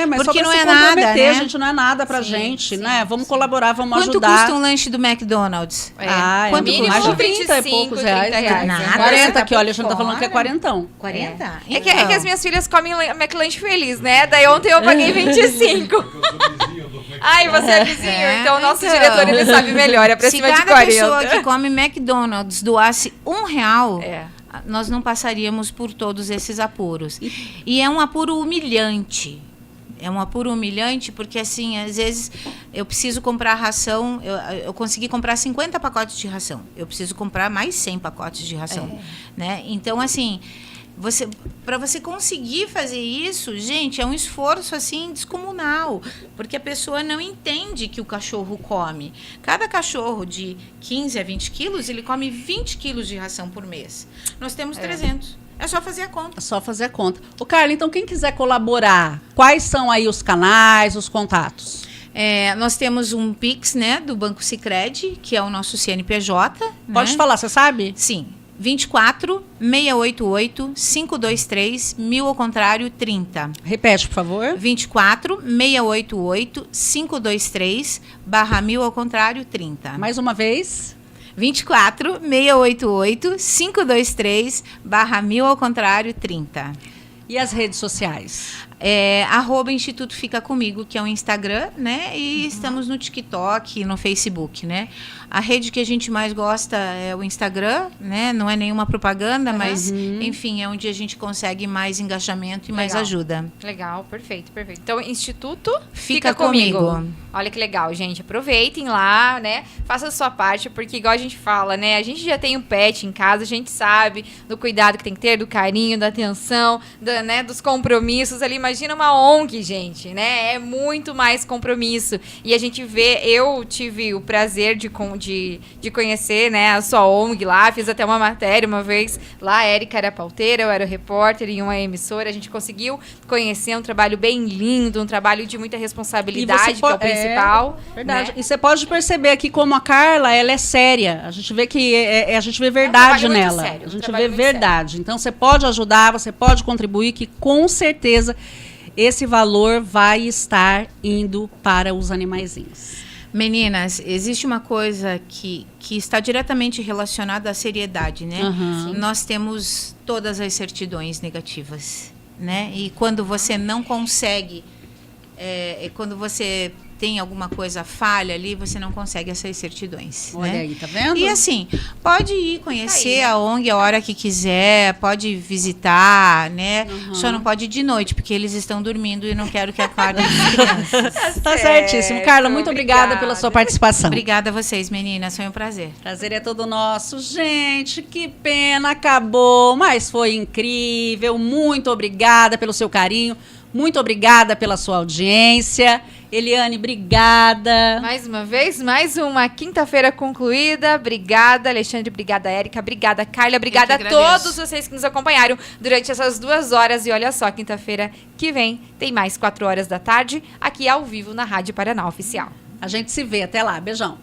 Mas Porque só pra não se é nada, comprometer, né? gente, não é nada pra Sim, gente, sim, né? Vamos colaborar, vamos Quanto ajudar. custa um lanche do McDonald's? É Quanto mínimo custa? mais de 30 e poucos 25, reais. 30 reais. Nada. 40 Tá aqui, por olha, a gente tá falando que é fora. 40. 40? É que as minhas filhas comem McLanche feliz, né? Daí ontem eu paguei 25. Ai, você é vizinho, então o nosso diretor ele sabe melhor, é pra Se cima de cada 40. pessoa que come McDonald's doasse R$1, É. nós não passaríamos por todos esses apuros. E é um apuro humilhante. É um apuro humilhante porque, assim, às vezes eu preciso comprar ração, eu consegui comprar 50 pacotes de ração. Eu preciso comprar mais 100 pacotes de ração, né? Então, assim, para você conseguir fazer isso, gente, é um esforço, assim, descomunal. Porque a pessoa não entende que o cachorro come. Cada cachorro de 15 a 20 quilos, ele come 20 quilos de ração por mês. Nós temos 300. É só fazer a conta. É só fazer a conta. Ô, Carla, então quem quiser colaborar, quais são aí os canais, os contatos? Nós temos um Pix, né, do Banco Sicredi, que é o nosso CNPJ. Pode né? falar, você sabe? Sim. 24 688 523 1000 ao contrário 30. Repete, por favor. 24 688 523 /1000 ao contrário 30. Mais uma vez. 24 688 523 /1000 ao contrário 30. E as redes sociais? @ Instituto Fica Comigo, que é o Instagram, né? E estamos no TikTok e no Facebook, né? A rede que a gente mais gosta é o Instagram, né? Não é nenhuma propaganda, mas, enfim, é onde a gente consegue mais engajamento e mais Legal. ajuda. Legal, perfeito, perfeito. Então, Instituto Fica Comigo. Olha que legal, gente. Aproveitem lá, né? Faça a sua parte, porque igual a gente fala, né? A gente já tem um pet em casa, a gente sabe do cuidado que tem que ter, do carinho, da atenção, né? Dos compromissos ali. Imagina uma ONG, gente, né? É muito mais compromisso. E a gente vê, eu tive o prazer de conhecer, né, a sua ONG lá, fiz até uma matéria uma vez lá, a Érica era pauteira, eu era repórter em uma emissora, a gente conseguiu conhecer um trabalho bem lindo, um trabalho de muita responsabilidade, que é o principal. Verdade. Né? E você pode perceber aqui como a Carla, ela é séria. A gente vê que a gente vê verdade trabalho muito nela. sério, A gente trabalho vê muito verdade. Então você pode ajudar, você pode contribuir, que com certeza esse valor vai estar indo para os animaizinhos. Meninas, existe uma coisa que está diretamente relacionada à seriedade, né? Nós temos todas as certidões negativas, né? E quando você não consegue, quando você tem alguma coisa falha ali, você não consegue essas certidões. Olha né? aí, tá vendo? E assim, pode ir conhecer Tá aí, né? a ONG a hora que quiser, pode visitar, né? Só não pode ir de noite, porque eles estão dormindo e não quero que acordem as crianças. Tá certíssimo. Carla, muito obrigada obrigada pela sua participação. Obrigada a vocês, meninas. Foi um prazer. Prazer é todo nosso. Gente, que pena, acabou, mas foi incrível. Muito obrigada pelo seu carinho. Muito obrigada pela sua audiência. Eliane, obrigada. Mais uma vez, mais uma quinta-feira concluída. Obrigada, Alexandre. Obrigada, Érica. Obrigada, Carla. Obrigada a todos vocês que nos acompanharam durante essas 2 horas. E olha só, quinta-feira que vem tem mais 4 horas da tarde aqui ao vivo na Rádio Paraná Oficial. A gente se vê. Até lá. Beijão.